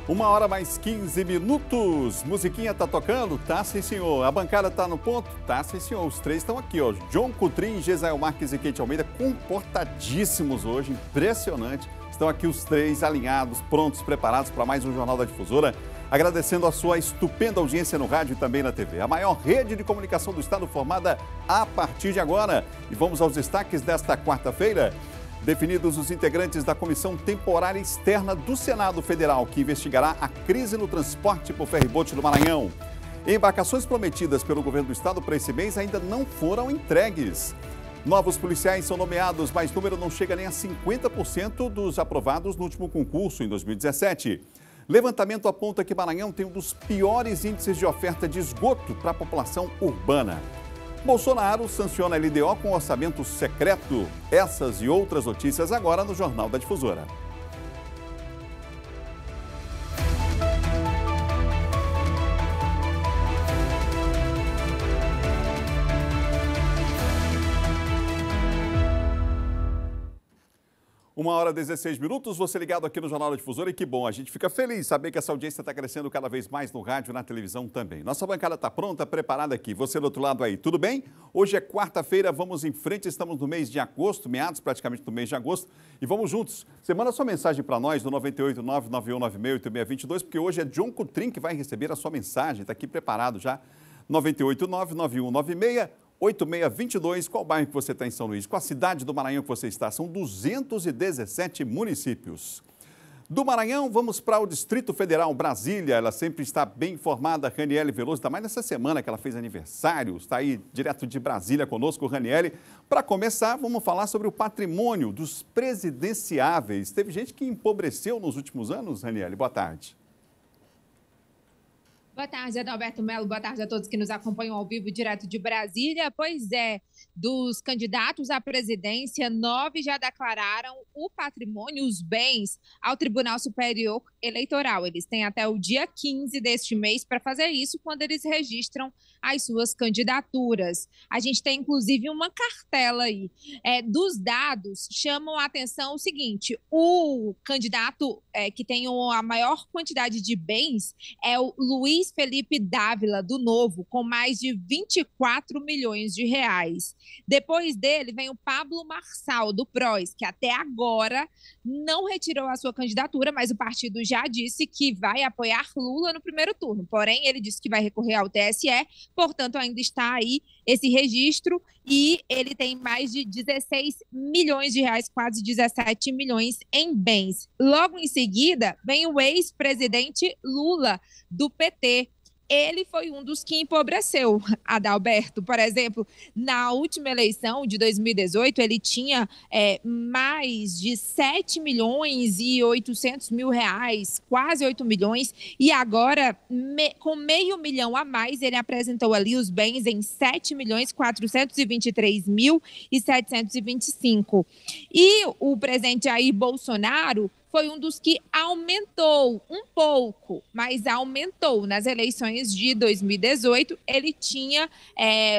1h mais 15 minutos. Musiquinha tá tocando? Tá, sim, senhor. A bancada tá no ponto? Tá, sim, senhor. Os três estão aqui, ó. John Coutrin, Gesael Marques e Kate Almeida, comportadíssimos hoje. Impressionante. Estão aqui os três alinhados, prontos, preparados para mais um Jornal da Difusora. Agradecendo a sua estupenda audiência no rádio e também na TV. A maior rede de comunicação do estado formada a partir de agora. E vamos aos destaques desta quarta-feira. Definidos os integrantes da Comissão Temporária Externa do Senado Federal, que investigará a crise no transporte por ferribote do Maranhão. Embarcações prometidas pelo governo do estado para esse mês ainda não foram entregues. Novos policiais são nomeados, mas o número não chega nem a 50% dos aprovados no último concurso em 2017. Levantamento aponta que Maranhão tem um dos piores índices de oferta de esgoto para a população urbana. Bolsonaro sanciona a LDO com orçamento secreto. Essas e outras notícias agora no Jornal da Difusora. Uma hora e 16 minutos, você ligado aqui no Jornal da Difusora e que bom, a gente fica feliz saber que essa audiência está crescendo cada vez mais no rádio e na televisão também. Nossa bancada está pronta, preparada aqui. Você do outro lado aí, tudo bem? Hoje é quarta-feira, vamos em frente, estamos no mês de agosto, meados praticamente do mês de agosto e vamos juntos. Você manda sua mensagem para nós no 989-9196-8622, porque hoje é John Coutrin que vai receber a sua mensagem, está aqui preparado já, 989-9196-8622. 8622, qual bairro que você está em São Luís? Qual a cidade do Maranhão que você está? São 217 municípios. Do Maranhão, vamos para o Distrito Federal, Brasília. Ela sempre está bem informada, Raniele Veloso, ainda mais nessa semana que ela fez aniversário. Está aí direto de Brasília conosco, Raniele. Para começar, vamos falar sobre o patrimônio dos presidenciáveis. Teve gente que empobreceu nos últimos anos, Raniele. Boa tarde. Boa tarde, Adalberto Melo. Boa tarde a todos que nos acompanham ao vivo direto de Brasília. Pois é, dos candidatos à presidência, 9 já declararam o patrimônio, os bens, ao Tribunal Superior Eleitoral. Eles têm até o dia 15 deste mês para fazer isso, quando eles registram as suas candidaturas. A gente tem, inclusive, uma cartela aí. Dos dados, chamam a atenção o seguinte: o candidato que tem a maior quantidade de bens é o Luiz Felipe Dávila, do Novo, com mais de 24 milhões de reais. Depois dele vem o Pablo Marçal, do PROS, que até agora não retirou a sua candidatura, mas o partido já disse que vai apoiar Lula no primeiro turno. Porém, ele disse que vai recorrer ao TSE, portanto, ainda está aí esse registro e ele tem mais de 16 milhões de reais, quase 17 milhões em bens. Logo em seguida, vem o ex-presidente Lula, do PT. Ele foi um dos que empobreceu, Adalberto. Por exemplo, na última eleição de 2018, ele tinha mais de 7 milhões e 800 mil reais, quase 8 milhões, e agora, com meio milhão a mais, ele apresentou ali os bens em 7 milhões 423 mil e 725. E o presidente Jair Bolsonaro foi um dos que aumentou um pouco, mas aumentou. Nas eleições de 2018, ele tinha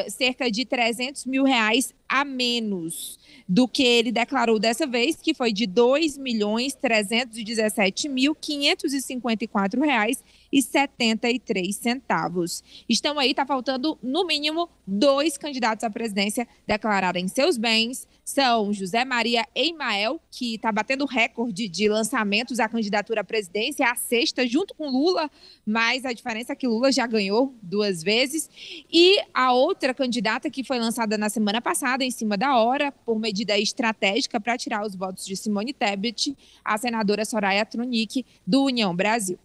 cerca de 300 mil reais a menos do que ele declarou dessa vez, que foi de R$ 2.317.554,73. Estão aí, está faltando no mínimo 2 candidatos à presidência declararem seus bens. São José Maria Eimael, que está batendo recorde de lançamentos à candidatura à presidência, a 6ª, junto com Lula, mas a diferença é que Lula já ganhou 2 vezes. E a outra candidata que foi lançada na semana passada, em cima da hora, por medida estratégica para tirar os votos de Simone Tebet, a senadora Soraya Tronic, do União Brasil.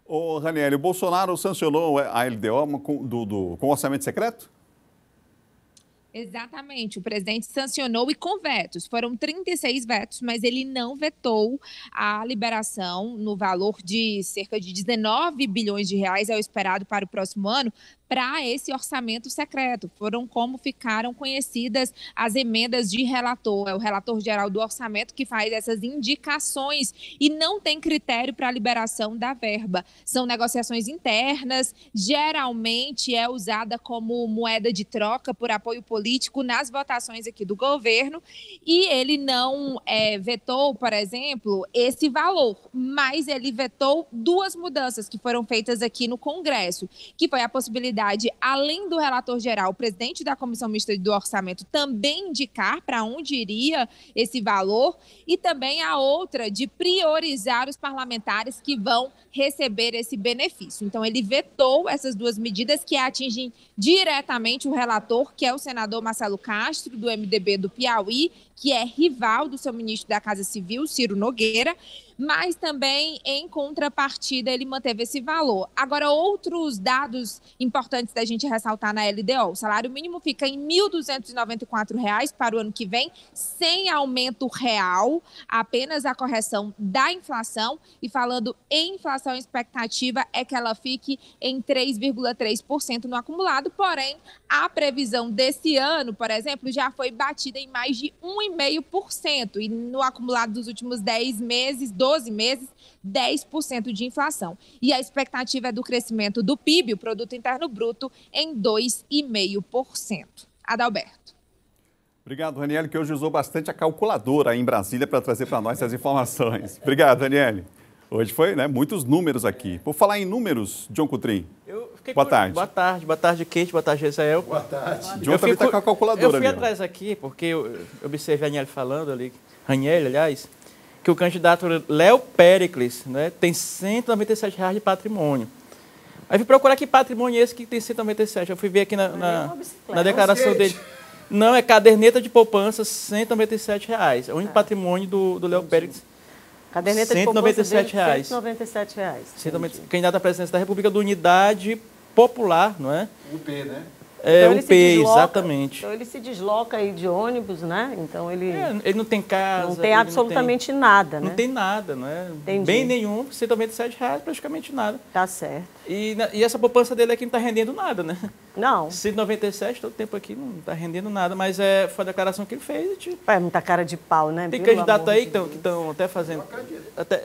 Ô, Raniele, o Bolsonaro sancionou a LDO com orçamento secreto? Exatamente, o presidente sancionou e com vetos. Foram 36 vetos, mas ele não vetou a liberação no valor de cerca de 19 bilhões de reais, é o esperado para o próximo ano, para esse orçamento secreto. Foram como ficaram conhecidas as emendas de relator. É o relator geral do orçamento que faz essas indicações e não tem critério para a liberação da verba. São negociações internas, geralmente é usada como moeda de troca por apoio político nas votações aqui do governo, e ele não vetou, por exemplo, esse valor, mas ele vetou duas mudanças que foram feitas aqui no Congresso, que foi a possibilidade, além do relator geral, o presidente da Comissão Mista do Orçamento também indicar para onde iria esse valor, e também a outra de priorizar os parlamentares que vão receber esse benefício. Então, ele vetou essas duas medidas que atingem diretamente o relator, que é o senador Marcelo Castro, do MDB do Piauí, que é rival do seu ministro da Casa Civil, Ciro Nogueira, mas também, em contrapartida, ele manteve esse valor. Agora, outros dados importantes da gente ressaltar na LDO. O salário mínimo fica em R$ 1.294 para o ano que vem, sem aumento real, apenas a correção da inflação. E falando em inflação, a expectativa é que ela fique em 3,3% no acumulado, porém, a previsão desse ano, por exemplo, já foi batida em mais de 1,5%, e no acumulado dos últimos 12 meses, 10% de inflação. E a expectativa é do crescimento do PIB, o Produto Interno Bruto, em 2,5%. Adalberto. Obrigado, Raniele, que hoje usou bastante a calculadora aí em Brasília para trazer para nós essas informações. Obrigado, Raniele. Hoje foi, muitos números aqui. Por falar em números, John Coutrin, boa tarde. Boa tarde, Kate, boa tarde, Gesael. Boa tarde. John também está com a calculadora ali. Eu fui atrás aqui, porque eu observei a Raniele falando ali, aliás, que o candidato Léo Péricles, tem R$ 197 de patrimônio. Aí fui procurar que patrimônio é esse que tem 197. Eu fui ver aqui na declaração dele. Não, é caderneta de poupança, R$ 197. É o único patrimônio do Léo Péricles. Caderneta de poupança dele, R$ 197. Candidato à presidência da República do Unidade Popular, não é? UP, né? Então UP, exatamente. Então ele se desloca aí de ônibus, né? Então ele não tem casa. Não tem absolutamente nada, né? Não tem nada, não é? Entendi. Bem nenhum, R$ 197, praticamente nada. Tá certo. E essa poupança dele aqui não está rendendo nada, né? Não. 197, todo tempo aqui não está rendendo nada, mas foi a declaração que ele fez. Tipo, é muita cara de pau, né? Tem candidato aí que estão até fazendo.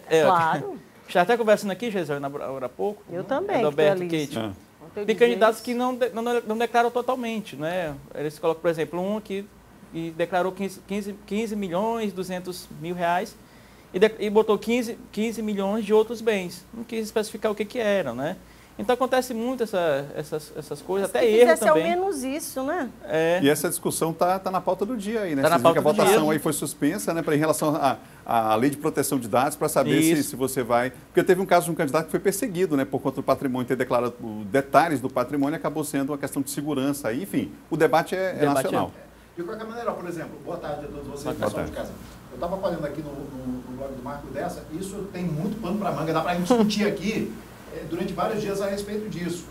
Claro. Já até conversando aqui, Gisele, agora há pouco. Eu também. Roberto, Kate. Tem candidatos que não declaram totalmente, né? Eles colocam, por exemplo, um que declarou 15 milhões, 200 mil reais e botou 15 milhões de outros bens. Não quis especificar o que eram, né? Então acontece muito essas coisas, até erro também. ao menos isso, né? E essa discussão tá na pauta do dia aí, né? Tá na pauta do dia. A votação aí foi suspensa, né? Em relação à lei de proteção de dados, para saber se você vai... Porque teve um caso de um candidato que foi perseguido, né? Por conta do patrimônio, ter declarado detalhes do patrimônio, acabou sendo uma questão de segurança aí. Enfim, o debate é nacional. De qualquer maneira, por exemplo, boa tarde a todos vocês, pessoal de casa. Eu estava olhando aqui no blog do Marco Dessa, isso tem muito pano para manga, dá para a gente discutir aqui durante vários dias a respeito disso.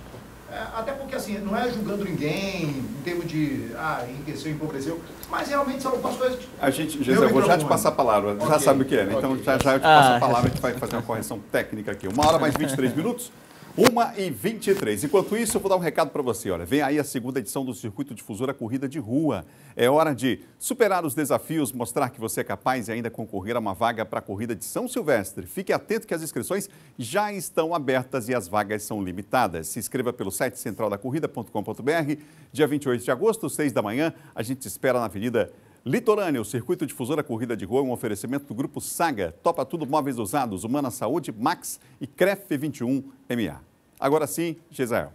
Até porque, assim, não é julgando ninguém em termos de enriqueceu, empobreceu, mas realmente são algumas coisas que... Eu vou já te passar a palavra, já sabe o que é, né? Então já eu te passo a palavra, a gente vai fazer uma correção técnica aqui. 1h mais 23 minutos. 1h23. Enquanto isso, eu vou dar um recado para você. Olha, vem aí a segunda edição do Circuito Difusora Corrida de Rua. É hora de superar os desafios, mostrar que você é capaz e ainda concorrer a uma vaga para a corrida de São Silvestre. Fique atento que as inscrições já estão abertas e as vagas são limitadas. Se inscreva pelo site centraldacorrida.com.br. Dia 28 de agosto, 6 da manhã, a gente te espera na Avenida Litorânea. O Circuito Difusora Corrida de Rua é um oferecimento do Grupo Saga, Topa Tudo Móveis Usados, Humana Saúde, Max e CREF 21MA. Agora sim, Gesael.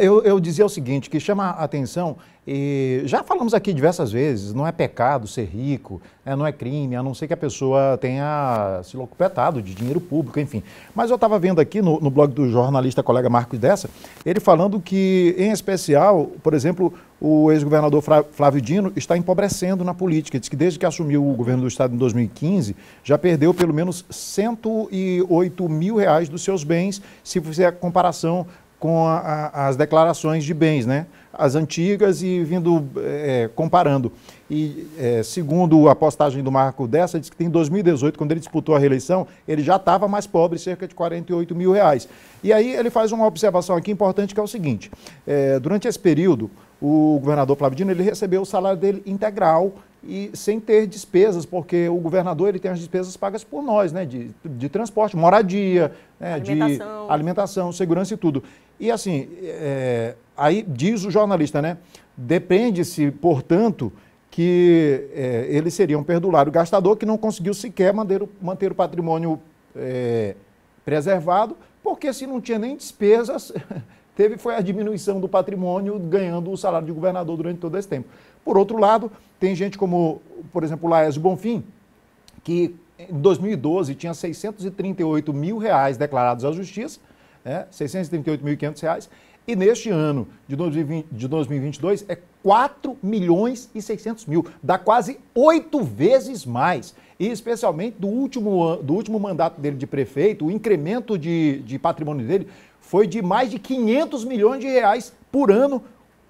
Eu dizia o seguinte, que chama a atenção, e já falamos aqui diversas vezes, não é pecado ser rico, não é crime, a não ser que a pessoa tenha se locupletado de dinheiro público, enfim. Mas eu estava vendo aqui no blog do jornalista colega Marcos Dessa, ele falando que, em especial, por exemplo, o ex-governador Flávio Dino está empobrecendo na política. Diz que desde que assumiu o governo do estado em 2015, já perdeu pelo menos R$ 108 mil dos seus bens, se fizer a comparação com as declarações de bens, né? As antigas e vindo comparando. E segundo a postagem do Marco Dessa, diz que em 2018, quando ele disputou a reeleição, ele já estava mais pobre, cerca de R$48 mil. E aí ele faz uma observação aqui importante, que é o seguinte: durante esse período, o governador Flávio Dino, ele recebeu o salário dele integral e sem ter despesas, porque o governador ele tem as despesas pagas por nós, né, de transporte, moradia, né, de alimentação, segurança e tudo. E assim, aí diz o jornalista, né, depende-se, portanto, que ele seria um perdulário gastador que não conseguiu sequer manter o patrimônio preservado, porque se não tinha nem despesas, foi a diminuição do patrimônio ganhando o salário de governador durante todo esse tempo. Por outro lado, tem gente como, por exemplo, o Laésio Bonfim, que em 2012 tinha R$638 mil declarados à Justiça, R$638.500, e neste ano de 2022 é R$4.600.000, dá quase 8 vezes mais. E especialmente do último mandato dele de prefeito, o incremento de patrimônio dele foi de mais de R$500 milhões por ano,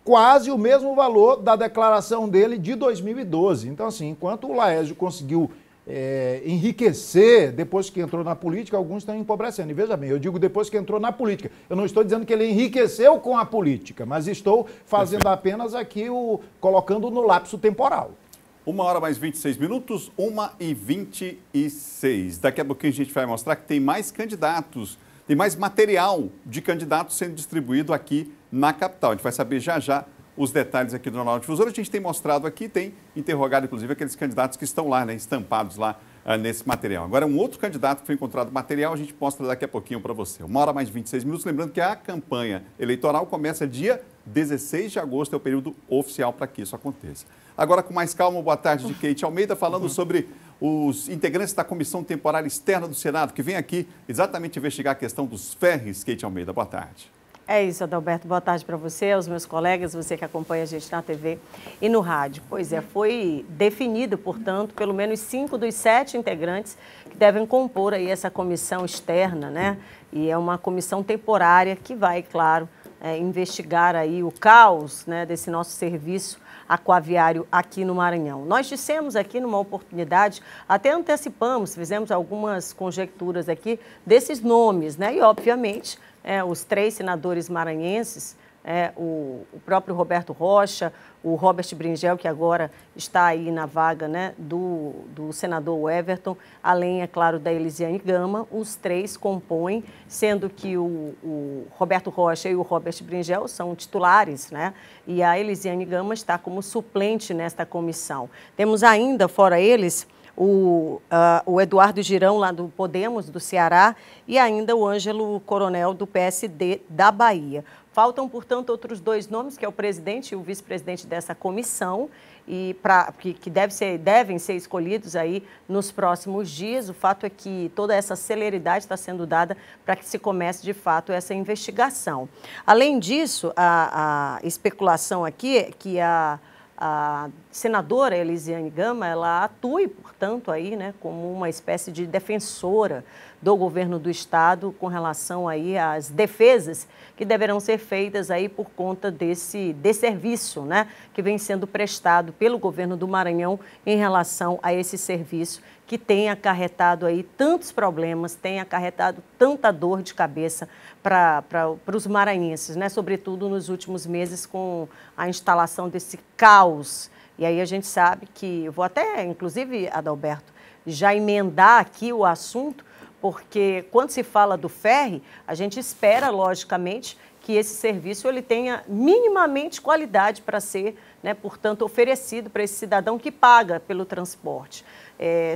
quase o mesmo valor da declaração dele de 2012. Então, assim, enquanto o Laésio conseguiu enriquecer depois que entrou na política, alguns estão empobrecendo. E veja bem, eu digo depois que entrou na política. Eu não estou dizendo que ele enriqueceu com a política, mas estou fazendo apenas aqui colocando no lapso temporal. 1h mais 26 minutos, 1h26. Daqui a pouquinho a gente vai mostrar que tem mais candidatos, tem mais material de candidatos sendo distribuído aqui na capital. A gente vai saber já já os detalhes aqui do Jornal Difusora. A gente tem mostrado aqui, tem interrogado inclusive aqueles candidatos que estão lá, né, estampados lá nesse material. Agora, um outro candidato que foi encontrado material, a gente mostra daqui a pouquinho para você. 1h mais 26 minutos, lembrando que a campanha eleitoral começa dia 16 de agosto, é o período oficial para que isso aconteça. Agora, com mais calma, boa tarde de Keiti Almeida, falando sobre os integrantes da Comissão Temporária Externa do Senado, que vem aqui exatamente investigar a questão dos ferries. Keiti Almeida, boa tarde. É isso, Adalberto. Boa tarde para você, aos meus colegas, você que acompanha a gente na TV e no rádio. Pois é, foi definido, portanto, pelo menos 5 dos 7 integrantes que devem compor aí essa comissão externa, né? E é uma comissão temporária que vai, claro, investigar aí o caos, né, desse nosso serviço aquaviário aqui no Maranhão. Nós dissemos aqui numa oportunidade, até antecipamos, fizemos algumas conjecturas aqui desses nomes, né? E obviamente os 3 senadores maranhenses, o próprio Roberto Rocha, o Robert Bringel, que agora está aí na vaga, né, do senador Everton, além, é claro, da Elisiane Gama, os 3 compõem, sendo que o Roberto Rocha e o Robert Bringel são titulares, né, e a Elisiane Gama está como suplente nesta comissão. Temos ainda, fora eles, o Eduardo Girão, lá do Podemos, do Ceará, e ainda o Ângelo Coronel, do PSD da Bahia. Faltam, portanto, outros 2 nomes, que é o presidente e o vice-presidente dessa comissão, e que devem ser escolhidos aí nos próximos dias. O fato é que toda essa celeridade está sendo dada para que se comece, de fato, essa investigação. Além disso, a especulação aqui é que a senadora Elisiane Gama, ela atue, portanto, aí, né, como uma espécie de defensora do governo do estado com relação aí às defesas que deverão ser feitas aí por conta desse desserviço, né, que vem sendo prestado pelo governo do Maranhão em relação a esse serviço que tem acarretado aí tantos problemas, tem acarretado tanta dor de cabeça para os maranhenses, né? Sobretudo nos últimos meses com a instalação desse caos. E aí a gente sabe que, eu vou até, inclusive, Adalberto, já emendar aqui o assunto, porque quando se fala do ferry, a gente espera, logicamente, que esse serviço ele tenha minimamente qualidade para ser, né, portanto, oferecido para esse cidadão que paga pelo transporte.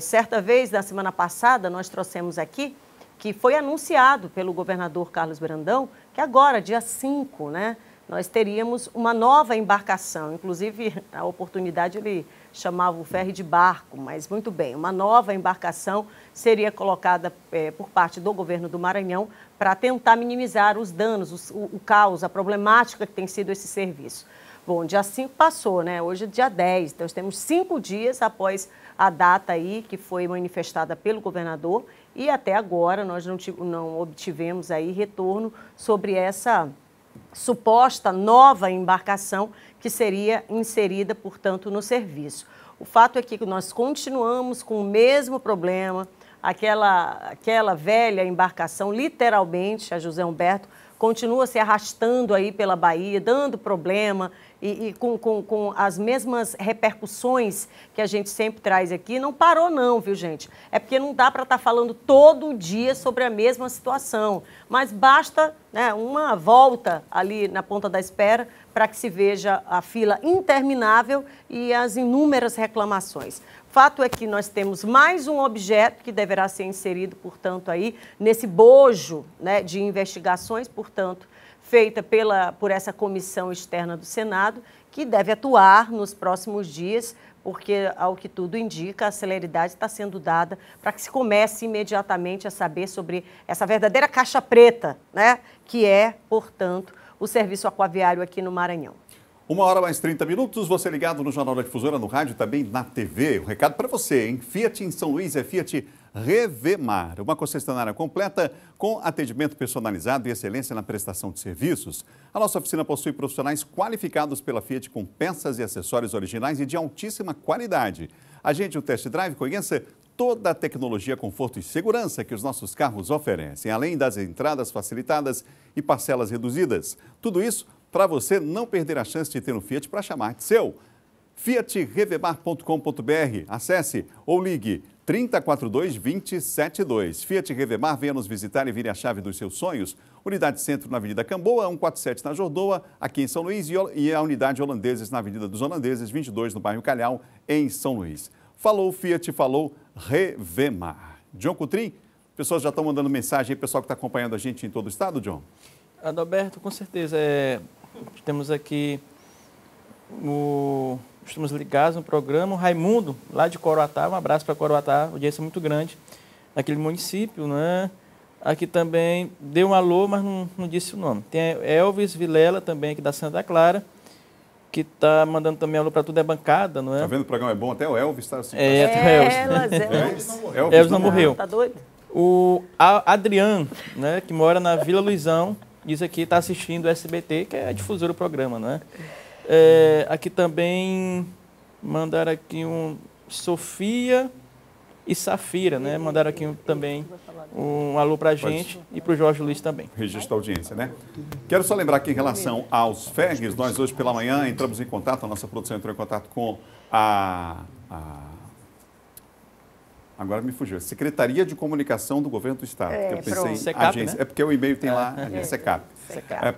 Certa vez, na semana passada, nós trouxemos aqui que foi anunciado pelo governador Carlos Brandão que agora, dia 5, né, nós teríamos uma nova embarcação. Inclusive, a oportunidade ele chamava o ferry de barco, mas muito bem, uma nova embarcação seria colocada por parte do governo do Maranhão para tentar minimizar os danos, o caos, a problemática que tem sido esse serviço. Bom, dia 5 passou, né? Hoje é dia 10, então temos 5 dias após a data aí que foi manifestada pelo governador e até agora nós não obtivemos aí retorno sobre essa suposta nova embarcação que seria inserida, portanto, no serviço. O fato é que nós continuamos com o mesmo problema, aquela velha embarcação, literalmente, a José Humberto, continua se arrastando aí pela Bahia, dando problema e com as mesmas repercussões que a gente sempre traz aqui. Não parou não, viu, gente? É porque não dá para estar falando todo dia sobre a mesma situação, mas basta, né, uma volta ali na ponta da espera para que se veja a fila interminável e as inúmeras reclamações. Fato é que nós temos mais um objeto que deverá ser inserido, portanto, aí nesse bojo, né, de investigações, portanto, feita por essa comissão externa do Senado, que deve atuar nos próximos dias, porque, ao que tudo indica, a celeridade está sendo dada para que se comece imediatamente a saber sobre essa verdadeira caixa preta, né, que é, portanto, o serviço aquaviário aqui no Maranhão. 1h mais 30, você ligado no Jornal da Difusora, no rádio, também na TV. Um recado para você, hein? Fiat em São Luís é Fiat Revemar, uma concessionária completa com atendimento personalizado e excelência na prestação de serviços. A nossa oficina possui profissionais qualificados pela Fiat com peças e acessórios originais e de altíssima qualidade. Agende um test drive, conheça toda a tecnologia, conforto e segurança que os nossos carros oferecem, além das entradas facilitadas e parcelas reduzidas. Tudo isso para você não perder a chance de ter um Fiat para chamar de seu. fiatrevemar.com.br. Acesse ou ligue 3042-2072. Fiat Revemar, venha nos visitar e vire a chave dos seus sonhos. Unidade Centro na Avenida Camboa, 147 na Jordoa, aqui em São Luís, e a Unidade Holandeses na Avenida dos Holandeses, 22 no bairro Calhau, em São Luís. Falou Fiat, falou Revemar. John Coutrin, pessoas já estão mandando mensagem aí, pessoal que está acompanhando a gente em todo o estado, John? Adalberto, com certeza. Temos aqui, estamos ligados no programa, o Raimundo, lá de Coroatá, um abraço para Coroatá, audiência muito grande, naquele município, né? Aqui também deu um alô, mas não disse o nome. Tem Elvis Vilela também, aqui da Santa Clara, que está mandando também alô para tudo, é bancada, não é? Tá vendo, o programa é bom, até o Elvis está assim. Elvis não morreu. Tá doido? O Adriano, né, que mora na Vila Luizão, diz aqui, está assistindo o SBT, que é a difusora do programa, né? Aqui também mandaram aqui Sofia e Safira, né? Mandaram aqui também um alô para a gente e para o Jorge Luiz também. Registro da audiência, né? Quero só lembrar que em relação aos ferries, nós hoje pela manhã entramos em contato, a nossa produção entrou em contato com agora me fugiu. Secretaria de Comunicação do Governo do Estado. Eu pensei em Secap, agência. né? É porque o e-mail tem lá, Secap.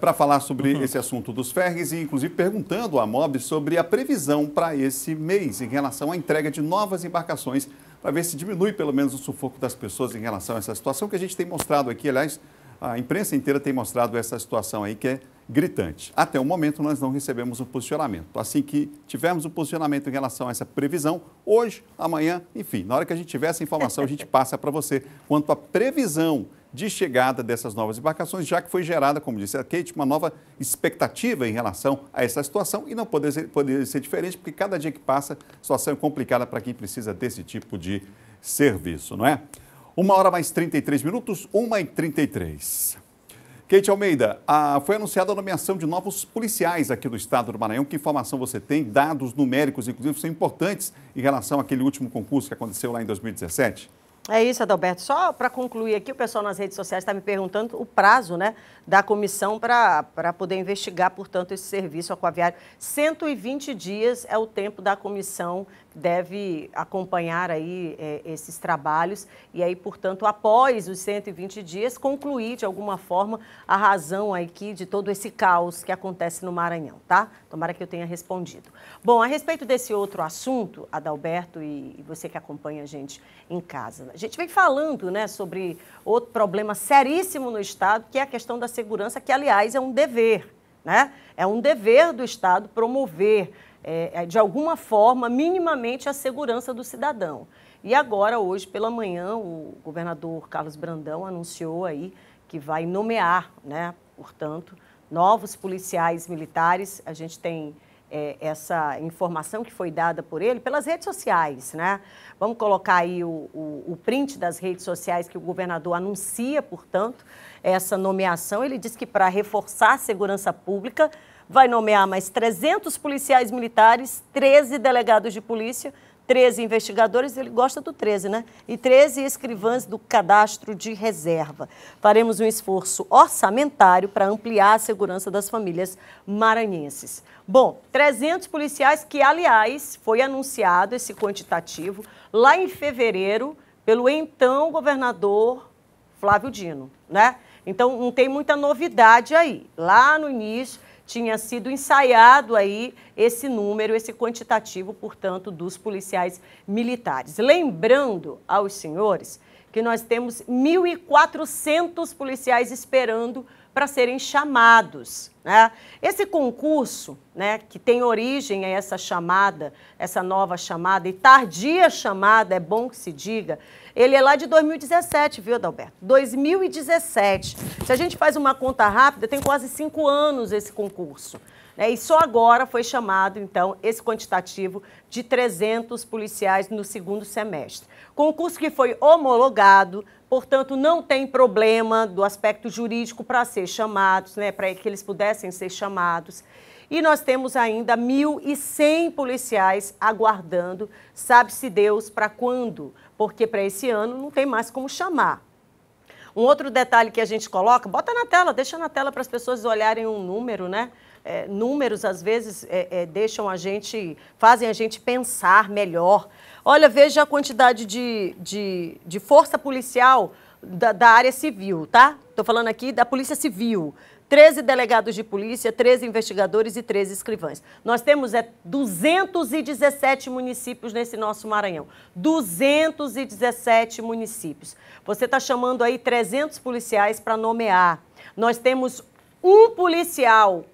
Para falar sobre esse assunto dos ferries e, inclusive, perguntando à MOB sobre a previsão para esse mês em relação à entrega de novas embarcações, para ver se diminui pelo menos o sufoco das pessoas em relação a essa situação que a gente tem mostrado aqui. Aliás, a imprensa inteira tem mostrado essa situação aí que é gritante. Até o momento, nós não recebemos um posicionamento. Assim que tivermos um posicionamento em relação a essa previsão, hoje, amanhã, enfim, na hora que a gente tiver essa informação, a gente passa para você quanto à previsão de chegada dessas novas embarcações, já que foi gerada, como disse a Kate, uma nova expectativa em relação a essa situação e não poderia ser diferente, porque cada dia que passa, a situação é complicada para quem precisa desse tipo de serviço, não é? 1h mais 33, 1h33. Kate Almeida, foi anunciada a nomeação de novos policiais aqui do estado do Maranhão. Que informação você tem? Dados numéricos, inclusive, são importantes em relação àquele último concurso que aconteceu lá em 2017? É isso, Adalberto. Só para concluir aqui, o pessoal nas redes sociais está me perguntando o prazo, né, da comissão para poder investigar, portanto, esse serviço aquaviário. 120 dias é o tempo da comissão que deve acompanhar aí esses trabalhos e aí, portanto, após os 120 dias, concluir de alguma forma a razão aqui de todo esse caos que acontece no Maranhão, tá? Tomara que eu tenha respondido. Bom, a respeito desse outro assunto, Adalberto e você que acompanha a gente em casa, a gente vem falando, né, sobre outro problema seríssimo no Estado, que é a questão da segurança, que, aliás, é um dever, né? É um dever do Estado promover, de alguma forma, minimamente, a segurança do cidadão. E agora, hoje pela manhã, o governador Carlos Brandão anunciou aí que vai nomear, né, portanto, novos policiais militares. A gente tem essa informação que foi dada por ele pelas redes sociais, né? Vamos colocar aí o print das redes sociais que o governador anuncia, portanto, essa nomeação. Ele diz que para reforçar a segurança pública vai nomear mais 300 policiais militares, 13 delegados de polícia, 13 investigadores, ele gosta do 13, né? E 13 escrivãs do cadastro de reserva. Faremos um esforço orçamentário para ampliar a segurança das famílias maranhenses. Bom, 300 policiais que, aliás, foi anunciado esse quantitativo lá em fevereiro pelo então governador Flávio Dino, né? Então, não tem muita novidade aí. Lá no início tinha sido ensaiado aí esse número, esse quantitativo, portanto, dos policiais militares. Lembrando aos senhores que nós temos 1.400 policiais esperando para serem chamados, né? Esse concurso, né, que tem origem a essa chamada, essa nova chamada e tardia chamada, é bom que se diga, ele é lá de 2017, viu, Adalberto? 2017. Se a gente faz uma conta rápida, tem quase 5 anos esse concurso, né? E só agora foi chamado, então, esse quantitativo de 300 policiais no segundo semestre. Concurso que foi homologado, portanto, não tem problema do aspecto jurídico para ser chamados, né, para que eles pudessem ser chamados. E nós temos ainda 1.100 policiais aguardando, sabe-se Deus para quando, porque para esse ano não tem mais como chamar. Um outro detalhe que a gente coloca, bota na tela, deixa na tela para as pessoas olharem um número, né? Números, às vezes, fazem a gente pensar melhor. Olha, veja a quantidade de força policial da área civil, tá? Estou falando aqui da Polícia Civil. 13 delegados de polícia, 13 investigadores e 13 escrivães. Nós temos 217 municípios nesse nosso Maranhão. 217 municípios. Você está chamando aí 300 policiais para nomear. Nós temos um policial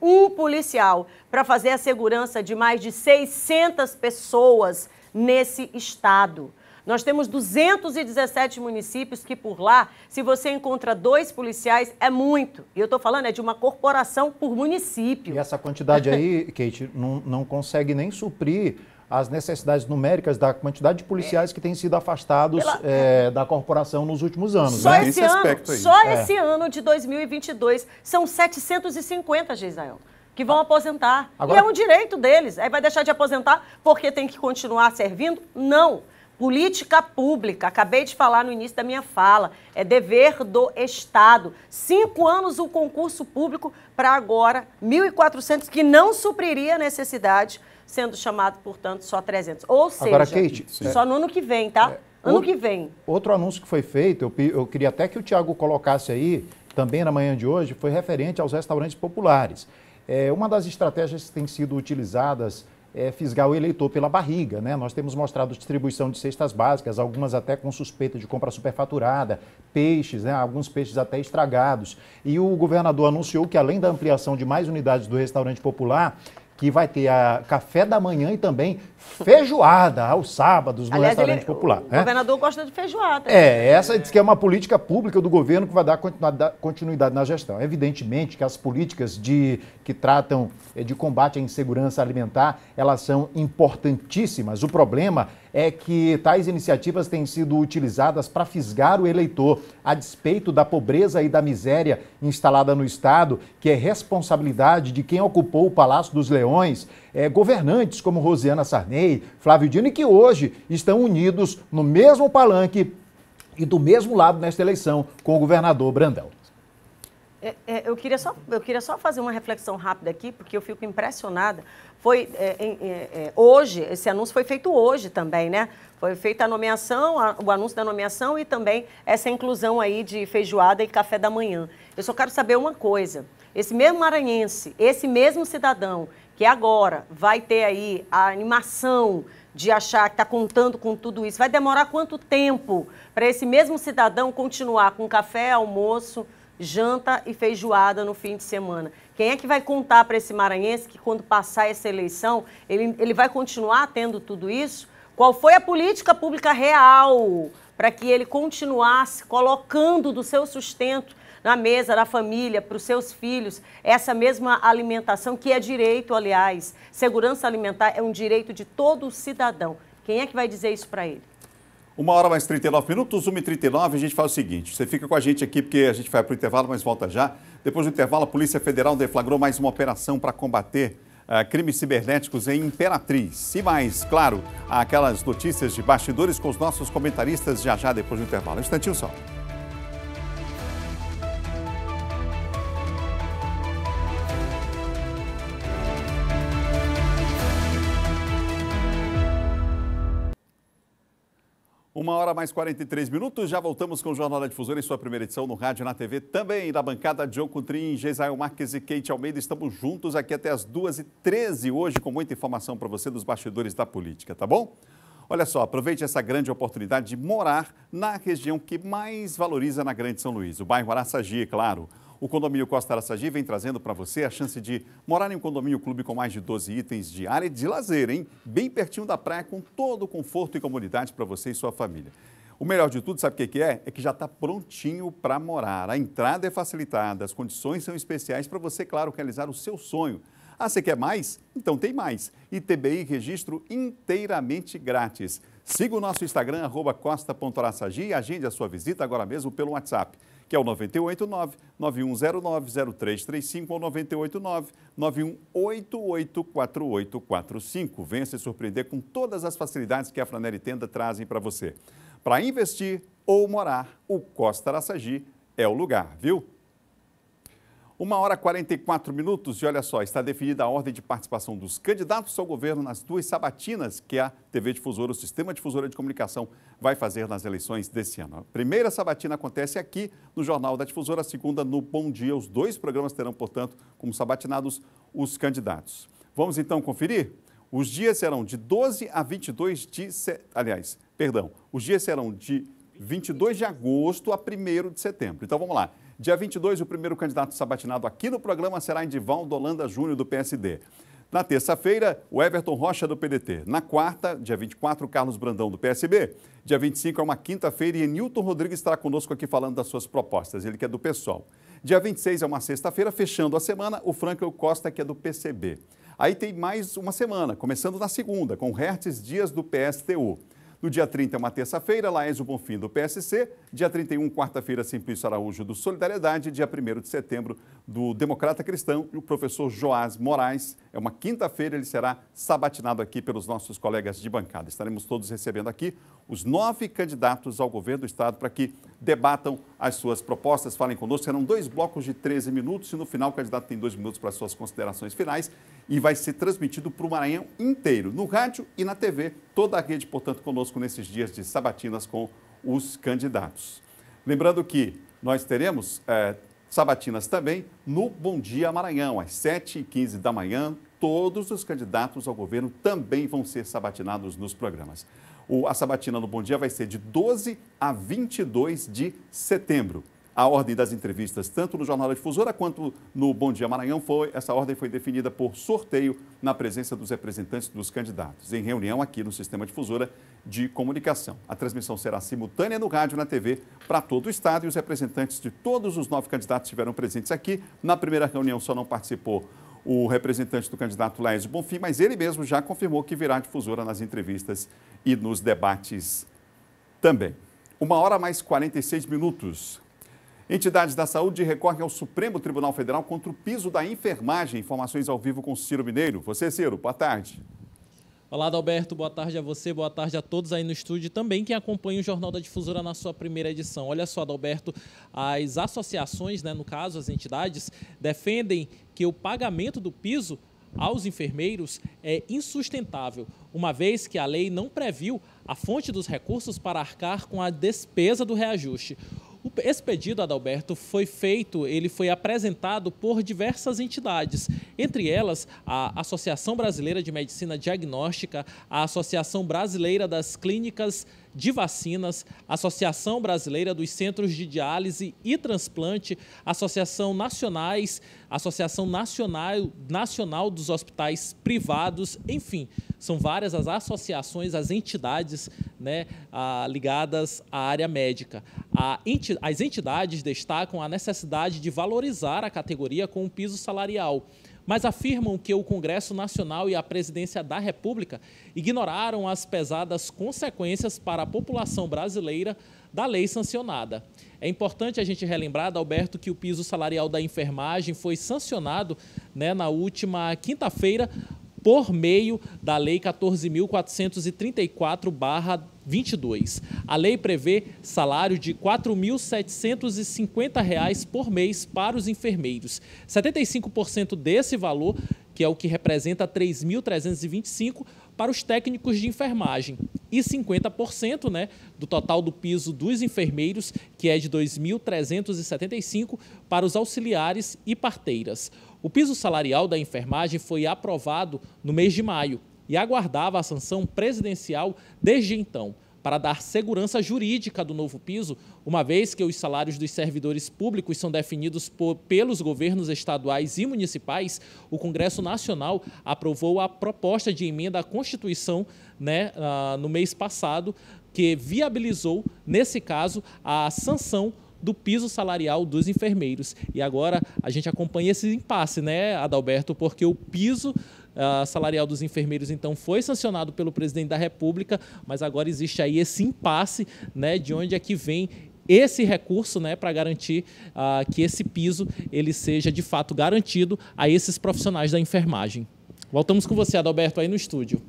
para fazer a segurança de mais de 600 pessoas nesse estado. Nós temos 217 municípios que por lá, se você encontra 2 policiais, é muito. E eu estou falando de uma corporação por município. E essa quantidade aí, Kate, não consegue nem suprir as necessidades numéricas da quantidade de policiais que têm sido afastados da corporação nos últimos anos. Só, né? esse ano de 2022 são 750, Gisrael, que vão aposentar. Agora... E é um direito deles. Aí vai deixar de aposentar porque tem que continuar servindo? Não. Política pública, acabei de falar no início da minha fala, é dever do Estado. 5 anos o concurso público para agora 1.400, que não supriria a necessidade, sendo chamado, portanto, só 300. Ou seja, agora, Kate, só no ano que vem, tá? Ano que vem. Outro anúncio que foi feito, eu queria até que o Tiago colocasse aí, também na manhã de hoje, foi referente aos restaurantes populares. Uma das estratégias que tem sido utilizadas fisgar o eleitor pela barriga, né? Nós temos mostrado distribuição de cestas básicas, algumas até com suspeita de compra superfaturada, peixes, né? Alguns peixes até estragados. E o governador anunciou que, além da ampliação de mais unidades do restaurante popular, que vai ter café da manhã e também feijoada aos sábados no restaurante popular. O governador gosta de feijoada. Essa diz que é uma política pública do governo que vai dar continuidade na gestão. Evidentemente que as políticas que tratam de combate à insegurança alimentar, elas são importantíssimas. O problema é que tais iniciativas têm sido utilizadas para fisgar o eleitor, a despeito da pobreza e da miséria instalada no Estado, que é responsabilidade de quem ocupou o Palácio dos Leões, governantes como Rosiana Sarney, Flávio Dino, e que hoje estão unidos no mesmo palanque e do mesmo lado nesta eleição com o governador Brandão. Eu queria só fazer uma reflexão rápida aqui, porque eu fico impressionada. Hoje, esse anúncio foi feito hoje também, né? Foi feita a nomeação, o anúncio da nomeação e também essa inclusão aí de feijoada e café da manhã. Eu só quero saber uma coisa. Esse mesmo maranhense, esse mesmo cidadão que agora vai ter aí a animação de achar que está contando com tudo isso, vai demorar quanto tempo para esse mesmo cidadão continuar com café, almoço, janta e feijoada no fim de semana? Quem é que vai contar para esse maranhense que quando passar essa eleição, ele vai continuar tendo tudo isso? Qual foi a política pública real para que ele continuasse colocando do seu sustento na mesa da família, para os seus filhos, essa mesma alimentação, que é direito, aliás. Segurança alimentar é um direito de todo cidadão. Quem é que vai dizer isso para ele? 1h mais 39 minutos, 1h39, a gente faz o seguinte, você fica com a gente aqui porque a gente vai para o intervalo, mas volta já. Depois do intervalo, a Polícia Federal deflagrou mais uma operação para combater crimes cibernéticos em Imperatriz. E mais, claro, aquelas notícias de bastidores com os nossos comentaristas já depois do intervalo. Um instantinho só. Uma hora mais 43 minutos, já voltamos com o Jornal da Difusora em sua primeira edição no rádio e na TV, também na bancada John Coutrin, Gesael Marques e Kate Almeida. Estamos juntos aqui até as 2h13 hoje com muita informação para você dos bastidores da política, tá bom? Olha só, aproveite essa grande oportunidade de morar na região que mais valoriza na Grande São Luís, o bairro Araçagi, claro. O condomínio Costa Araçagi vem trazendo para você a chance de morar em um condomínio clube com mais de 12 itens de área de lazer, hein? Bem pertinho da praia, com todo o conforto e comodidade para você e sua família. O melhor de tudo, sabe o que é? É que já está prontinho para morar. A entrada é facilitada, as condições são especiais para você, claro, realizar o seu sonho. Ah, você quer mais? Então tem mais. ITBI registro inteiramente grátis. Siga o nosso Instagram, @costa.araçagi, e agende a sua visita agora mesmo pelo WhatsApp, que é o 989-9109-0335 ou 989-9188-4845. Venha se surpreender com todas as facilidades que a Flanelli Tenda trazem para você. Para investir ou morar, o Costa Araçagi é o lugar, viu? 1h 44 minutos e olha só, está definida a ordem de participação dos candidatos ao governo nas 2 sabatinas que a TV Difusora, o Sistema Difusora de Comunicação, vai fazer nas eleições desse ano. A primeira sabatina acontece aqui no Jornal da Difusora, a segunda no Bom Dia. Os 2 programas terão, portanto, como sabatinados os candidatos. Vamos então conferir? Os dias serão de 12 a 22 de... os dias serão de 22 de agosto a 1º de setembro. Então vamos lá. Dia 22, o primeiro candidato sabatinado aqui no programa será Edivaldo Holanda Júnior, do PSD. Na terça-feira, o Everton Rocha, do PDT. Na quarta, dia 24, Carlos Brandão, do PSB. Dia 25 é uma quinta-feira e Nilton Rodrigues estará conosco aqui falando das suas propostas, ele que é do PSOL. Dia 26 é uma sexta-feira, fechando a semana, o Franklin Costa, que é do PCB. Aí tem mais uma semana, começando na segunda, com Hertz Dias, do PSTU. No dia 30 é uma terça-feira, Laésio Bonfim, do PSC. Dia 31, quarta-feira, Simplício Araújo, do Solidariedade. Dia 1º de setembro, do Democrata Cristão. E o professor Joás Moraes, é uma quinta-feira, ele será sabatinado aqui pelos nossos colegas de bancada. Estaremos todos recebendo aqui os 9 candidatos ao governo do Estado para que debatam as suas propostas, falem conosco. Serão 2 blocos de 13 minutos e no final o candidato tem 2 minutos para as suas considerações finais e vai ser transmitido para o Maranhão inteiro, no rádio e na TV. Toda a rede, portanto, conosco nesses dias de sabatinas com os candidatos. Lembrando que nós teremos sabatinas também no Bom Dia Maranhão, às 7h15 da manhã. Todos os candidatos ao governo também vão ser sabatinados nos programas. A sabatina no Bom Dia vai ser de 12 a 22 de setembro. A ordem das entrevistas, tanto no Jornal da Difusora quanto no Bom Dia Maranhão, essa ordem foi definida por sorteio na presença dos representantes dos candidatos, em reunião aqui no Sistema Difusora de Comunicação. A transmissão será simultânea no rádio e na TV para todo o Estado e os representantes de todos os 9 candidatos estiveram presentes aqui. Na primeira reunião só não participou o representante do candidato Laésio Bonfim, mas ele mesmo já confirmou que virá difusora nas entrevistas e nos debates também. 1h mais 46 minutos. Entidades da saúde recorrem ao Supremo Tribunal Federal contra o piso da enfermagem. Informações ao vivo com Ciro Mineiro. Você, Ciro, boa tarde. Olá, Adalberto, boa tarde a você, boa tarde a todos aí no estúdio e também quem acompanha o Jornal da Difusora na sua primeira edição. Olha só, Adalberto, as associações, no caso as entidades, defendem que o pagamento do piso aos enfermeiros é insustentável, uma vez que a lei não previu a fonte dos recursos para arcar com a despesa do reajuste. Esse pedido, Adalberto, ele foi apresentado por diversas entidades, entre elas a Associação Brasileira de Medicina Diagnóstica, a Associação Brasileira das Clínicas de Vacinas, a Associação Brasileira dos Centros de Diálise e Transplante, a Associação Nacional dos Hospitais Privados, enfim, são várias as associações, as entidades, né, ligadas à área médica. As entidades destacam a necessidade de valorizar a categoria com um piso salarial, mas afirmam que o Congresso Nacional e a Presidência da República ignoraram as pesadas consequências para a população brasileira da lei sancionada. É importante a gente relembrar, Adalberto, que o piso salarial da enfermagem foi sancionado, né, na última quinta-feira por meio da Lei 14.434/22. A lei prevê salário de R$ 4.750 por mês para os enfermeiros. 75% desse valor, que é o que representa R$ 3.325, para os técnicos de enfermagem, e 50%, né, do total do piso dos enfermeiros, que é de R$ 2.375, para os auxiliares e parteiras. O piso salarial da enfermagem foi aprovado no mês de maio e aguardava a sanção presidencial desde então, para dar segurança jurídica do novo piso, uma vez que os salários dos servidores públicos são definidos pelos governos estaduais e municipais. O Congresso Nacional aprovou a proposta de emenda à Constituição, né, no mês passado, que viabilizou, nesse caso, a sanção do piso salarial dos enfermeiros. E agora a gente acompanha esse impasse, né, Adalberto, porque o piso salarial dos enfermeiros, então, foi sancionado pelo presidente da República, mas agora existe aí esse impasse, né, de onde é que vem esse recurso, né, para garantir que esse piso ele seja, de fato, garantido a esses profissionais da enfermagem. Voltamos com você, Adalberto, aí no estúdio.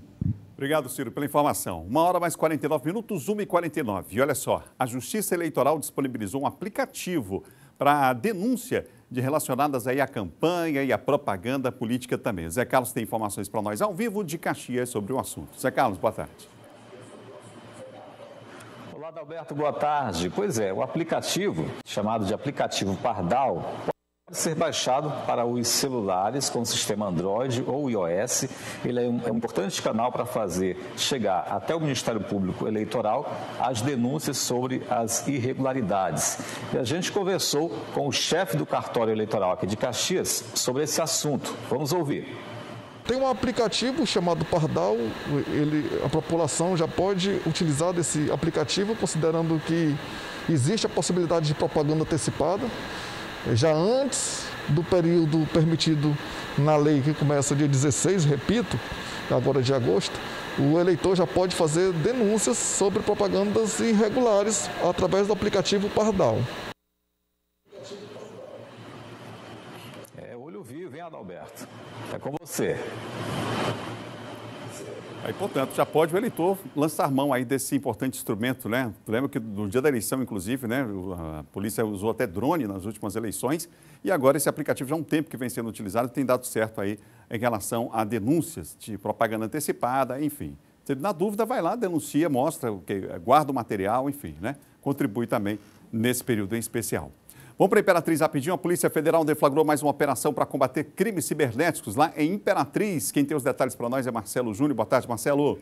Obrigado, Ciro, pela informação. 1h mais 49 minutos, 1h49. E olha só, a Justiça Eleitoral disponibilizou um aplicativo para denúncia relacionadas aí à campanha e à propaganda política também. Zé Carlos tem informações para nós ao vivo de Caxias sobre o assunto. Zé Carlos, boa tarde. Olá, Adalberto, boa tarde. Pois é, o aplicativo, chamado de aplicativo Pardal, pode ser baixado para os celulares com o sistema Android ou iOS. Ele é um importante canal para fazer chegar até o Ministério Público Eleitoral as denúncias sobre as irregularidades. E a gente conversou com o chefe do cartório eleitoral aqui de Caxias sobre esse assunto. Vamos ouvir. Tem um aplicativo chamado Pardal, a população já pode utilizar desse aplicativo, considerando que existe a possibilidade de propaganda antecipada. Já antes do período permitido na lei, que começa dia 16, repito, agora de agosto, o eleitor já pode fazer denúncias sobre propagandas irregulares através do aplicativo Pardal. Olho vivo, hein, Adalberto? É com você. Aí, portanto, já pode o eleitor lançar mão aí desse importante instrumento, né? Lembra que no dia da eleição, inclusive, né, a polícia usou até drone nas últimas eleições e agora esse aplicativo já há um tempo que vem sendo utilizado e tem dado certo aí em relação a denúncias de propaganda antecipada, enfim. Na dúvida, vai lá, denuncia, mostra, guarda o material, enfim, né? Contribui também nesse período em especial. Vamos para a Imperatriz rapidinho. A Polícia Federal deflagrou mais uma operação para combater crimes cibernéticos lá em Imperatriz. Quem tem os detalhes para nós é Marcelo Júnior. Boa tarde, Marcelo.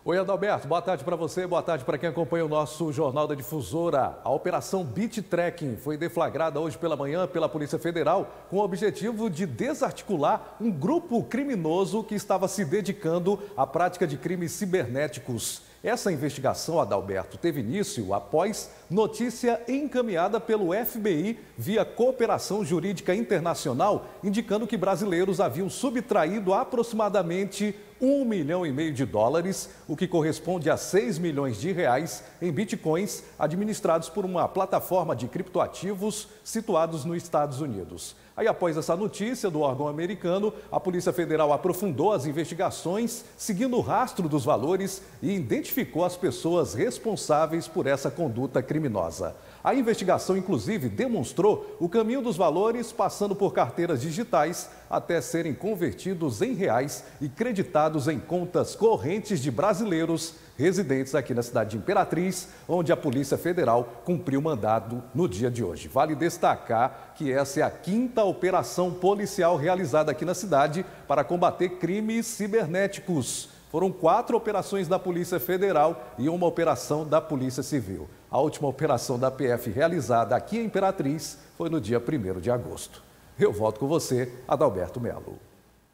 Oi, Adalberto. Boa tarde para você, boa tarde para quem acompanha o nosso Jornal da Difusora. A Operação Beat Tracking foi deflagrada hoje pela manhã pela Polícia Federal com o objetivo de desarticular um grupo criminoso que estava se dedicando à prática de crimes cibernéticos. Essa investigação, Adalberto, teve início após notícia encaminhada pelo FBI via Cooperação Jurídica Internacional, indicando que brasileiros haviam subtraído aproximadamente $1,5 milhão de dólares, o que corresponde a 6 milhões de reais em bitcoins administrados por uma plataforma de criptoativos situados nos Estados Unidos. Aí, após essa notícia do órgão americano, a Polícia Federal aprofundou as investigações, seguindo o rastro dos valores e identificou as pessoas responsáveis por essa conduta criminosa. A investigação, inclusive, demonstrou o caminho dos valores passando por carteiras digitais até serem convertidos em reais e creditados em contas correntes de brasileiros residentes aqui na cidade de Imperatriz, onde a Polícia Federal cumpriu mandado no dia de hoje. Vale destacar que essa é a 5ª operação policial realizada aqui na cidade para combater crimes cibernéticos. Foram 4 operações da Polícia Federal e uma operação da Polícia Civil. A última operação da PF realizada aqui em Imperatriz foi no dia 1º de agosto. Eu volto com você, Adalberto Melo.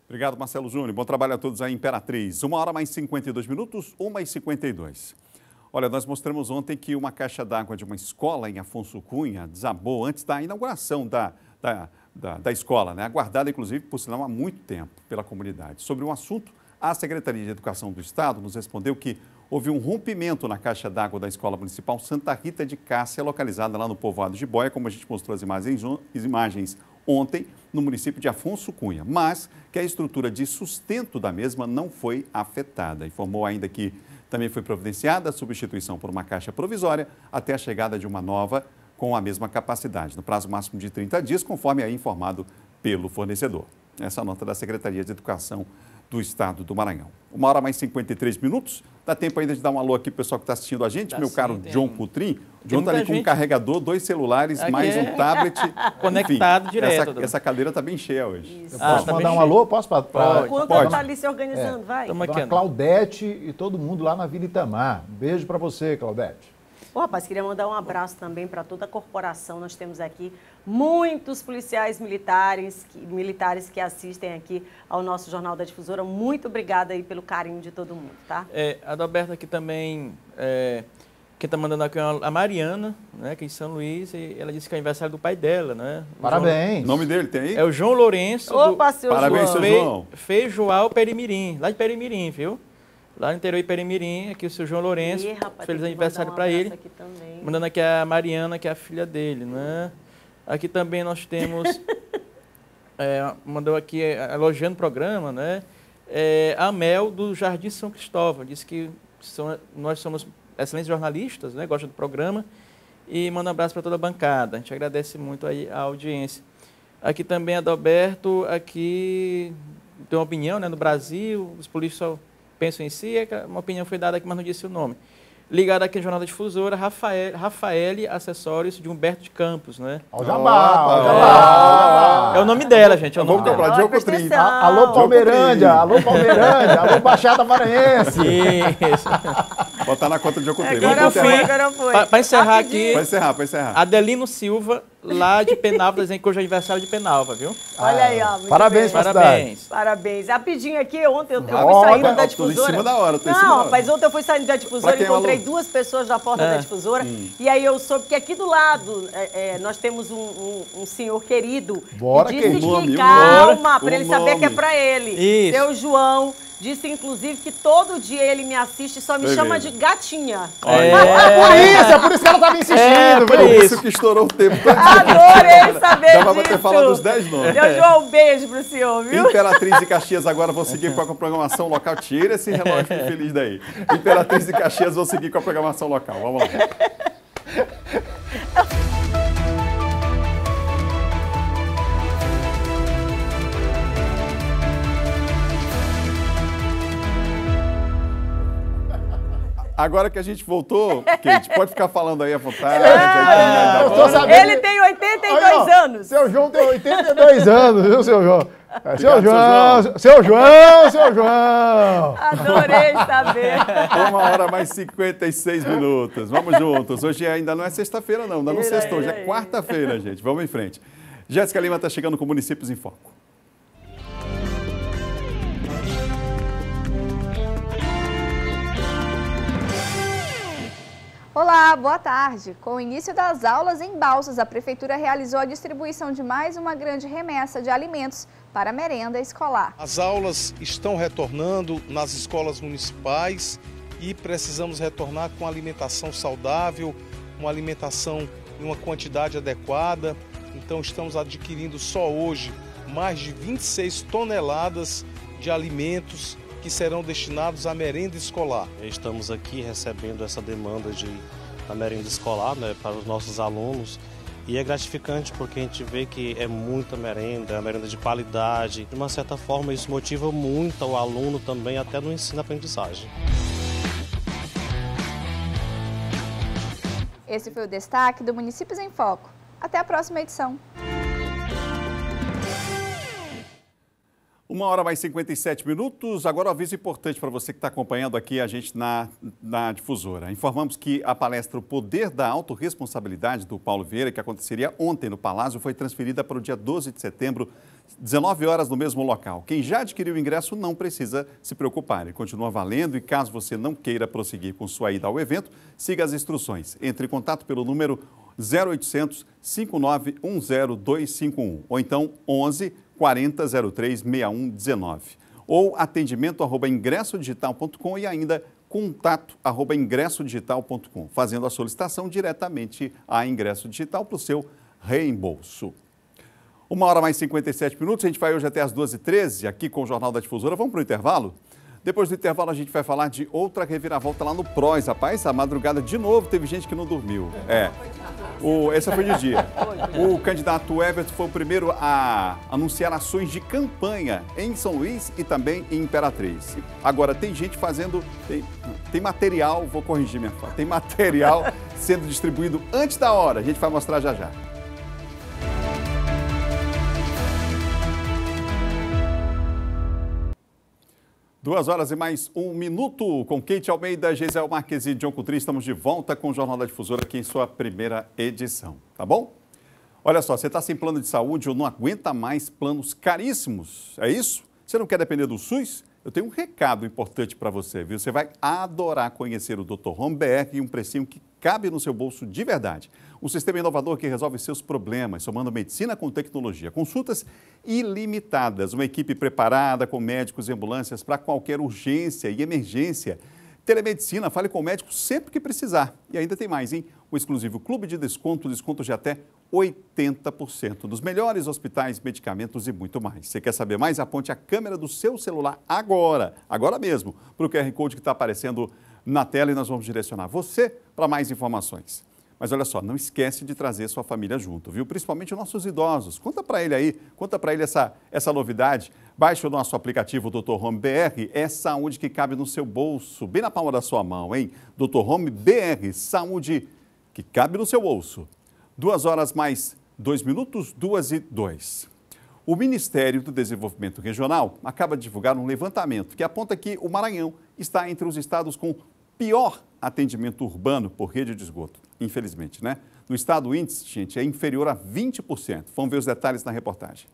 Obrigado, Marcelo Júnior. Bom trabalho a todos aí, Imperatriz. 1h mais 52 minutos, 1h52. Olha, nós mostramos ontem que uma caixa d'água de uma escola em Afonso Cunha desabou antes da inauguração da escola, né? Aguardada, inclusive, por sinal, há muito tempo pela comunidade. Sobre o assunto, a Secretaria de Educação do Estado nos respondeu que houve um rompimento na caixa d'água da Escola Municipal Santa Rita de Cássia, localizada lá no povoado de Boia, como a gente mostrou as imagens ontem, no município de Afonso Cunha, mas que a estrutura de sustento da mesma não foi afetada. Informou ainda que também foi providenciada a substituição por uma caixa provisória até a chegada de uma nova com a mesma capacidade, no prazo máximo de 30 dias, conforme aí informado pelo fornecedor. Essa nota da Secretaria de Educação do Estado do Maranhão. 1h mais 53 minutos. Dá tempo ainda de dar um alô aqui para o pessoal que está assistindo a gente, meu caro John Coutrin. O John está ali com um carregador, 2 celulares, aqui mais um tablet. Conectado. Enfim, direto. Essa cadeira está bem cheia hoje. Eu posso mandar um alô? Posso? Enquanto ela está ali se organizando, vai. Dona Claudete e todo mundo lá na Vila Itamar. Um beijo para você, Claudete. Ô, rapaz, queria mandar um abraço também para toda a corporação. Nós temos aqui muitos policiais militares que assistem aqui ao nosso Jornal da Difusora. Muito obrigada aí pelo carinho de todo mundo, tá? Adalberto aqui também, quem está mandando aqui é a Mariana, né, que é em São Luís, e ela disse que é aniversário do pai dela, né? Parabéns. O nome dele tem aí? É o João Lourenço. Opa, seu Parabéns, João. seu João. Feijoal Perimirim, lá de Perimirim, viu? Lá no interior de Perimirim, aqui o seu João Lourenço. Feliz aniversário para ele. Aqui também. Mandando aqui a Mariana, que é a filha dele, né? Aqui também nós temos, mandou aqui elogiando o programa, né? A Mel do Jardim São Cristóvão, disse que nós somos excelentes jornalistas, né? Gosta do programa e manda um abraço para toda a bancada. A gente agradece muito aí a audiência. Aqui também, Adalberto, aqui tem uma opinião, né? No Brasil, os políticos só pensam em si, uma opinião foi dada aqui, mas não disse o nome. Ligado aqui no Jornal da Difusora, Rafaele Acessórios de Humberto de Campos, né? Ó, Jabá! É o nome dela, gente. É o nome Vamos comprar, Diogo Coutrin. Alô, Palmeirândia! Alô, Palmeirândia! Alô, Baixada Maranhense! Isso. Botar na conta de Diogo Coutrin. Agora foi. Para encerrar aqui, Para encerrar. Adelino Silva, lá de Penalva, dizendo que hoje é aniversário de Penalva, viu? Olha aí, ó. Parabéns, Parabéns. Rapidinho aqui, ontem eu fui saindo da Difusora. Em cima da hora, Não, mas ontem eu fui saindo da Difusora e encontrei duas pessoas na porta da Difusora. E aí eu soube que aqui do lado nós temos um senhor querido que disse que calma, para ele saber que é para ele. Isso. Seu João. Disse, inclusive, que todo dia ele me assiste e só me chama de gatinha. É por isso que ela estava insistindo. Por isso que estourou o tempo. Adorei saber Dava para ter falado os 10 nomes. Seu João, um beijo pro senhor, viu? Imperatriz e Caxias agora vão seguir com a programação local. Tira esse relógio infeliz daí. Imperatriz e Caxias vão seguir com a programação local. Vamos lá. Agora que a gente voltou, Kate, pode ficar falando aí à vontade. Ele tem 82 anos. Seu João tem 82 anos, viu, seu João? Seu João! Adorei saber. 1h mais 56 minutos. Vamos juntos. Hoje ainda não é sexta-feira, não. Ainda não sextou. Hoje é quarta-feira, gente. Vamos em frente. Jéssica Lima está chegando com Municípios em Foco. Olá, boa tarde. Com o início das aulas em Balsas, a Prefeitura realizou a distribuição de mais uma grande remessa de alimentos para a merenda escolar. As aulas estão retornando nas escolas municipais e precisamos retornar com alimentação saudável, uma alimentação em uma quantidade adequada. Então estamos adquirindo só hoje mais de 26 toneladas de alimentos que serão destinados à merenda escolar. Estamos aqui recebendo essa demanda da merenda escolar, né, para os nossos alunos, e é gratificante porque a gente vê que é muita merenda, é uma merenda de qualidade. De uma certa forma isso motiva muito o aluno também, até no ensino-aprendizagem. Esse foi o destaque do Municípios em Foco. Até a próxima edição. 1h mais 57 minutos. Agora um aviso importante para você que está acompanhando aqui a gente na Difusora. Informamos que a palestra O Poder da Autorresponsabilidade do Paulo Vieira, que aconteceria ontem no Palácio, foi transferida para o dia 12 de setembro, 19 horas no mesmo local. Quem já adquiriu o ingresso não precisa se preocupar. Ele continua valendo e caso você não queira prosseguir com sua ida ao evento, siga as instruções. Entre em contato pelo número 0800 5910 251 ou então 11 40 03 6119 ou atendimento@ingressodigital.com e ainda contato@ingressodigital.com, fazendo a solicitação diretamente a Ingresso Digital para o seu reembolso. 1h mais 57 minutos, a gente vai hoje até as 12h13 aqui com o Jornal da Difusora. Vamos para o intervalo? Depois do intervalo a gente vai falar de outra reviravolta lá no PROS. Rapaz, a madrugada de novo teve gente que não dormiu. Essa foi de dia. O candidato Everton foi o primeiro a anunciar ações de campanha em São Luís e também em Imperatriz. Agora tem gente fazendo, tem material, vou corrigir minha fala, tem material sendo distribuído antes da hora. A gente vai mostrar já já. 2h mais 1 minuto com Kate Almeida, Gisele Marques e John Coutrin. Estamos de volta com o Jornal da Difusora aqui em sua primeira edição, tá bom? Olha só, você está sem plano de saúde ou não aguenta mais planos caríssimos, é isso? Você não quer depender do SUS? Eu tenho um recado importante para você, viu? Você vai adorar conhecer o Dr. Home BR e um precinho que cabe no seu bolso de verdade. Um sistema inovador que resolve seus problemas, somando medicina com tecnologia. Consultas ilimitadas, uma equipe preparada com médicos e ambulâncias para qualquer urgência e emergência. Telemedicina, fale com o médico sempre que precisar. E ainda tem mais, hein? O exclusivo clube de desconto de até 80% dos melhores hospitais, medicamentos e muito mais. Você quer saber mais? Aponte a câmera do seu celular agora mesmo, para o QR Code que está aparecendo na tela e nós vamos direcionar você para mais informações. Mas olha só, não esquece de trazer sua família junto, viu? Principalmente os nossos idosos. Conta para ele aí, conta para ele essa novidade. Baixe o nosso aplicativo Dr. Home BR, é saúde que cabe no seu bolso, bem na palma da sua mão, hein? Dr. Home BR, saúde que cabe no seu bolso. 2h mais 2 minutos, 2h02. O Ministério do Desenvolvimento Regional acaba de divulgar um levantamento que aponta que o Maranhão está entre os estados com pior atendimento urbano por rede de esgoto, infelizmente, né? No estado o índice, gente, é inferior a 20%. Vamos ver os detalhes na reportagem.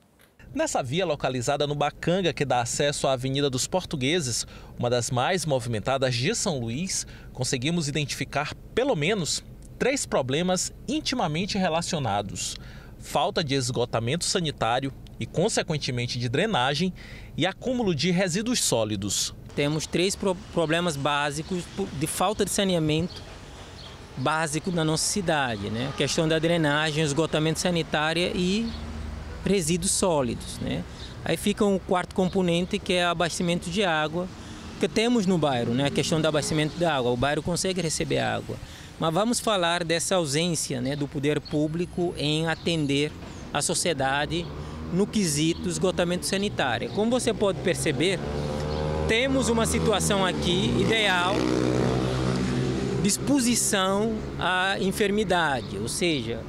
Nessa via localizada no Bacanga, que dá acesso à Avenida dos Portugueses, uma das mais movimentadas de São Luís, conseguimos identificar pelo menos 3 problemas intimamente relacionados: falta de esgotamento sanitário e, consequentemente, de drenagem e acúmulo de resíduos sólidos. Temos 3 problemas básicos de falta de saneamento básico na nossa cidade, né? A questão da drenagem, esgotamento sanitário e resíduos sólidos, né? Aí fica um quarto componente, que é abastecimento de água, que temos no bairro, né? A questão do abastecimento de água, o bairro consegue receber água. Mas vamos falar dessa ausência, né, do poder público em atender a sociedade no quesito esgotamento sanitário. Como você pode perceber, temos uma situação aqui ideal de exposição à enfermidade, ou seja,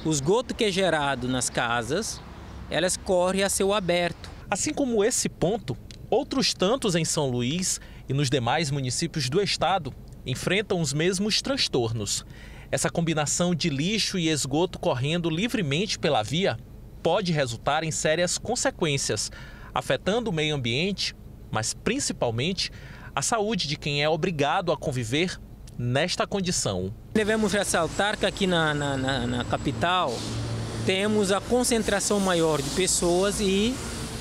o esgoto que é gerado nas casas, elas correm a céu aberto. Assim como esse ponto, outros tantos em São Luís e nos demais municípios do estado enfrentam os mesmos transtornos. Essa combinação de lixo e esgoto correndo livremente pela via pode resultar em sérias consequências, afetando o meio ambiente, mas principalmente a saúde de quem é obrigado a conviver nesta condição. Devemos ressaltar que aqui na capital temos a concentração maior de pessoas e,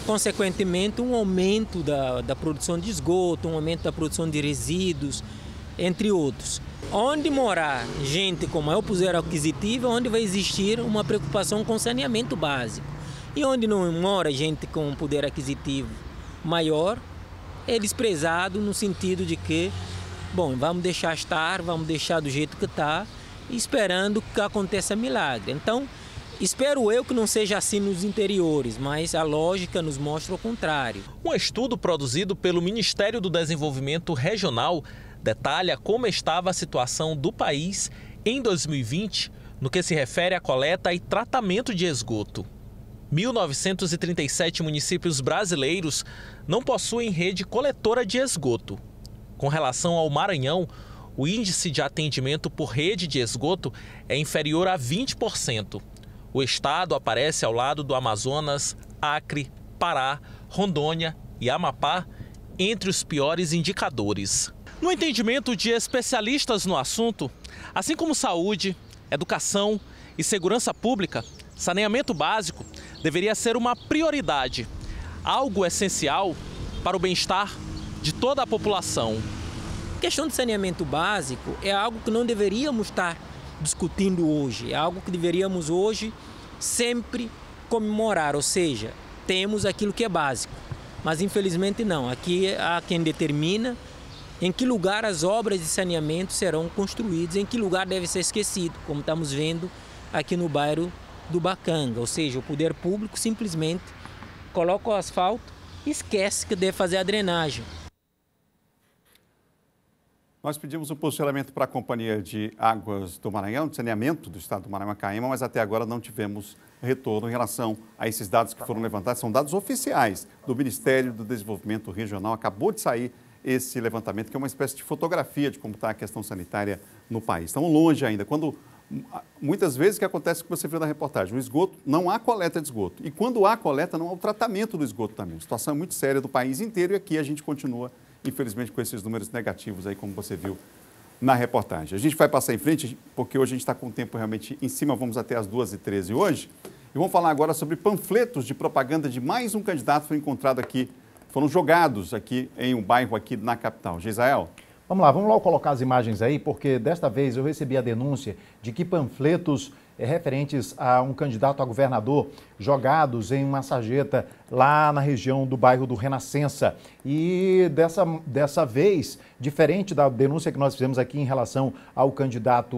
consequentemente, um aumento da produção de esgoto, um aumento da produção de resíduos, entre outros. Onde morar gente com maior poder aquisitivo, onde vai existir uma preocupação com saneamento básico. E onde não mora gente com poder aquisitivo maior, é desprezado no sentido de que, bom, vamos deixar estar, vamos deixar do jeito que está, esperando que aconteça milagre. Então, espero eu que não seja assim nos interiores, mas a lógica nos mostra o contrário. Um estudo produzido pelo Ministério do Desenvolvimento Regional detalha como estava a situação do país em 2020 no que se refere à coleta e tratamento de esgoto. 1.937 municípios brasileiros não possuem rede coletora de esgoto. Com relação ao Maranhão, o índice de atendimento por rede de esgoto é inferior a 20%. O estado aparece ao lado do Amazonas, Acre, Pará, Rondônia e Amapá entre os piores indicadores. No entendimento de especialistas no assunto, assim como saúde, educação e segurança pública, saneamento básico deveria ser uma prioridade, algo essencial para o bem-estar de toda a população. A questão de saneamento básico é algo que não deveríamos estar discutindo hoje, é algo que deveríamos hoje sempre comemorar, ou seja, temos aquilo que é básico, mas infelizmente não. Aqui há quem determina em que lugar as obras de saneamento serão construídas, em que lugar deve ser esquecido, como estamos vendo aqui no bairro do Bacanga, ou seja, o poder público simplesmente coloca o asfalto e esquece que deve fazer a drenagem. Nós pedimos um posicionamento para a Companhia de Águas do Maranhão, de saneamento do estado do Maranhão-Caema, mas até agora não tivemos retorno em relação a esses dados que foram levantados. São dados oficiais do Ministério do Desenvolvimento Regional. Acabou de sair esse levantamento, que é uma espécie de fotografia de como está a questão sanitária no país. Estamos longe ainda. Quando, muitas vezes, o que acontece, que você viu na reportagem, o esgoto, não há coleta de esgoto. E quando há coleta, não há o tratamento do esgoto também. A situação é muito séria do país inteiro e aqui a gente continua, infelizmente, com esses números negativos aí, como você viu na reportagem. A gente vai passar em frente, porque hoje a gente está com o tempo realmente em cima, vamos até às 2h13 hoje. E vamos falar agora sobre panfletos de propaganda de mais um candidato que foi encontrado aqui, foram jogados aqui em um bairro aqui na capital. Gisael? Vamos lá, vamos logo colocar as imagens aí, porque desta vez eu recebi a denúncia de que panfletos referentes a um candidato a governador jogados em uma sarjeta lá na região do bairro do Renascença. E dessa vez, diferente da denúncia que nós fizemos aqui em relação ao candidato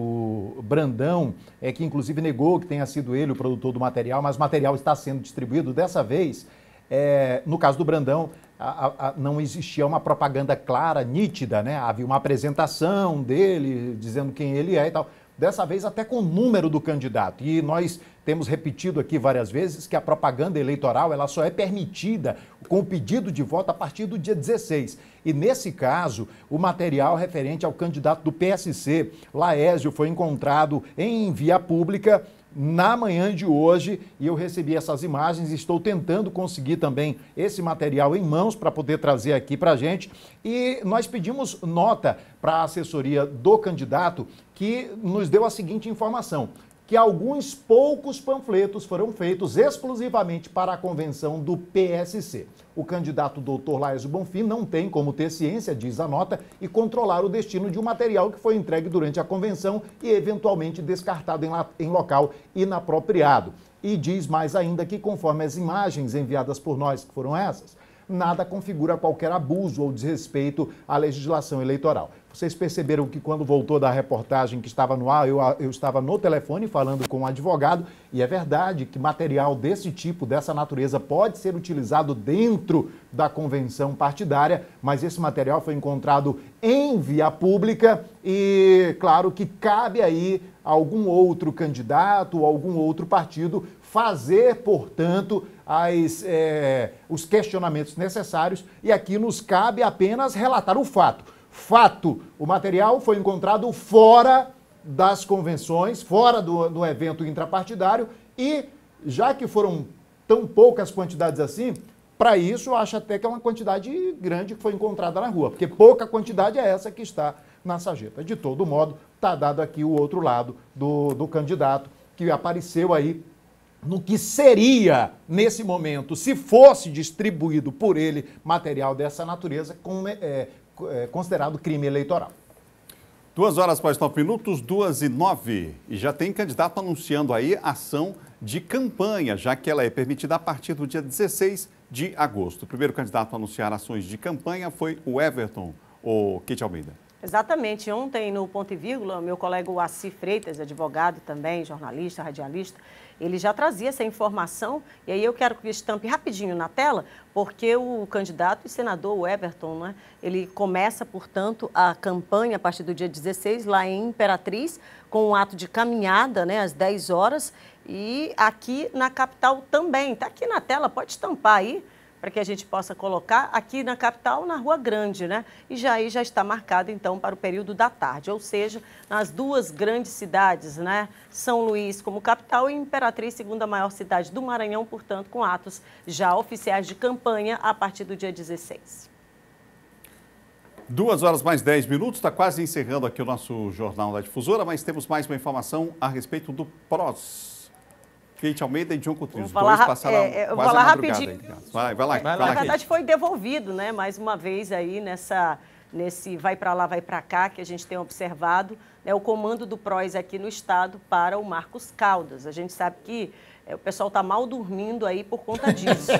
Brandão, que inclusive negou que tenha sido ele o produtor do material, mas o material está sendo distribuído. Dessa vez, no caso do Brandão, não existia uma propaganda clara, nítida, né? Havia uma apresentação dele, dizendo quem ele é e tal. Dessa vez até com o número do candidato. E nós temos repetido aqui várias vezes que a propaganda eleitoral ela só é permitida com o pedido de voto a partir do dia 16. E nesse caso, o material referente ao candidato do PSC, Laésio, foi encontrado em via pública na manhã de hoje e eu recebi essas imagens e estou tentando conseguir também esse material em mãos para poder trazer aqui para a gente. E nós pedimos nota para a assessoria do candidato que nos deu a seguinte informação, que alguns poucos panfletos foram feitos exclusivamente para a convenção do PSC. O candidato Dr. Laésio Bonfim não tem como ter ciência, diz a nota, e controlar o destino de um material que foi entregue durante a convenção e eventualmente descartado em local inapropriado. E diz mais ainda que, conforme as imagens enviadas por nós, que foram essas, nada configura qualquer abuso ou desrespeito à legislação eleitoral. Vocês perceberam que quando voltou da reportagem que estava no ar, eu estava no telefone falando com um advogado, e é verdade que material desse tipo, dessa natureza, pode ser utilizado dentro da convenção partidária, mas esse material foi encontrado em via pública e, claro, que cabe aí a algum outro candidato ou algum outro partido fazer, portanto, os questionamentos necessários, e aqui nos cabe apenas relatar o fato. Fato, o material foi encontrado fora das convenções, fora do evento intrapartidário, e já que foram tão poucas quantidades assim, para isso eu acho até que é uma quantidade grande que foi encontrada na rua, porque pouca quantidade é essa que está na sarjeta. De todo modo, está dado aqui o outro lado do candidato que apareceu aí no que seria, nesse momento, se fosse distribuído por ele material dessa natureza, considerado crime eleitoral. 2 horas após 9 minutos, 2h09. E já tem candidato anunciando aí ação de campanha, já que ela é permitida a partir do dia 16 de agosto. O primeiro candidato a anunciar ações de campanha foi o Everton, o Kate Almeida. Exatamente. Ontem, no Ponto e Vírgula, meu colega Assi Freitas, advogado também, jornalista, radialista, ele já trazia essa informação, e aí eu quero que estampe rapidinho na tela, porque o candidato e senador, o Everton, né, ele começa, portanto, a campanha a partir do dia 16, lá em Imperatriz, com um ato de caminhada, né, às 10 horas, E aqui na capital também. Está aqui na tela, pode estampar aí, para que a gente possa colocar aqui na capital, na Rua Grande, né? E já está marcado, então, para o período da tarde, ou seja, nas duas grandes cidades, né? São Luís como capital e Imperatriz, segunda maior cidade do Maranhão, portanto, com atos já oficiais de campanha a partir do dia 16. 2 horas mais 10 minutos, está quase encerrando aqui o nosso Jornal da Difusora, mas temos mais uma informação a respeito do PROS. Kate Almeida e John Coutrin, os dois passaram eu vou falar rapidinho. Vai lá. Na verdade, foi devolvido, né? Mais uma vez aí nesse vai para lá, vai para cá, que a gente tem observado, né, o comando do PROS aqui no estado para o Marcos Caldas. A gente sabe que o pessoal está mal dormindo aí por conta disso.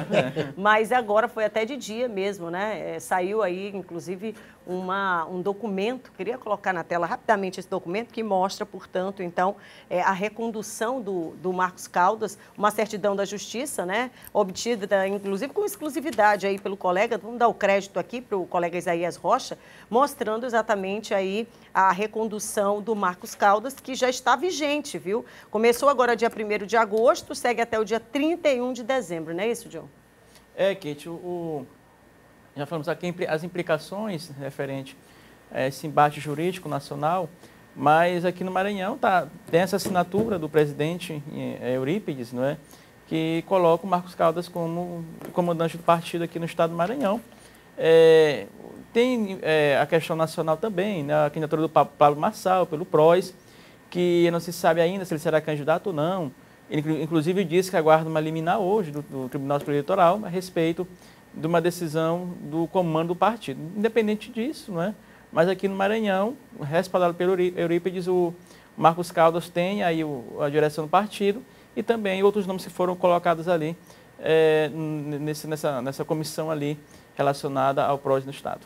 Mas agora foi até de dia mesmo, né? Saiu aí, inclusive, um documento, queria colocar na tela rapidamente esse documento, que mostra, portanto, então, a recondução do Marcos Caldas, uma certidão da Justiça, né? Obtida, inclusive, com exclusividade aí pelo colega, vamos dar o crédito aqui para o colega Isaías Rocha, mostrando exatamente aí a recondução do Marcos Caldas, que já está vigente, viu? Começou agora dia 1º de agosto, segue até o dia 31 de dezembro, não é isso, John? Kate, já falamos aqui as implicações referente a esse embate jurídico nacional, mas aqui no Maranhão tem essa assinatura do presidente Eurípides, não é? Que coloca o Marcos Caldas como comandante do partido aqui no estado do Maranhão. Tem a questão nacional também, né? A candidatura do Pablo Marçal, pelo PROS, que não se sabe ainda se ele será candidato ou não. Ele, inclusive, disse que aguarda uma liminar hoje do Tribunal Superior Eleitoral a respeito de uma decisão do comando do partido. Independente disso, não é? Mas aqui no Maranhão, respaldado pelo Eurípides, o Marcos Caldas tem aí a direção do partido e também outros nomes que foram colocados ali nessa comissão ali relacionada ao PROS no estado.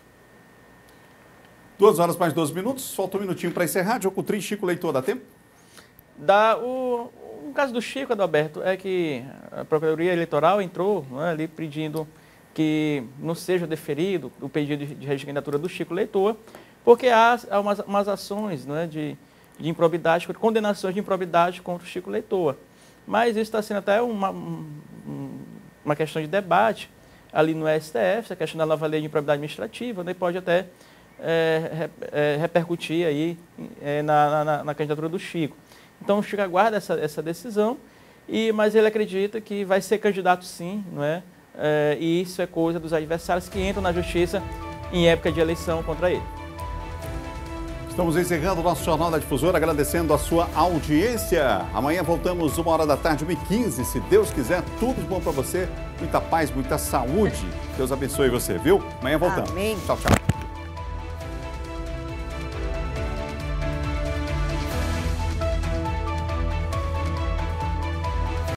2 horas mais 12 minutos, falta um minutinho para encerrar. John Coutrin, Chico Leitor, dá tempo? O caso do Chico, Adalberto, é que a Procuradoria Eleitoral entrou, não é, ali pedindo que não seja deferido o pedido de recandidatura do Chico Leitor, porque há umas ações, não é, de improbidade, condenações de improbidade contra o Chico Leitor. Mas isso está sendo até uma questão de debate ali no STF, essa questão da nova lei de improbidade administrativa, né, pode até repercutir aí na candidatura do Chico. Então o Chico aguarda essa decisão, mas ele acredita que vai ser candidato sim, não é? E isso é coisa dos adversários que entram na justiça em época de eleição contra ele. Estamos encerrando o nosso Jornal da Difusora, agradecendo a sua audiência. Amanhã voltamos 13h, 1h15, se Deus quiser, tudo de bom para você, muita paz, muita saúde. Deus abençoe você, viu? Amanhã voltamos. Amém. Tchau, tchau.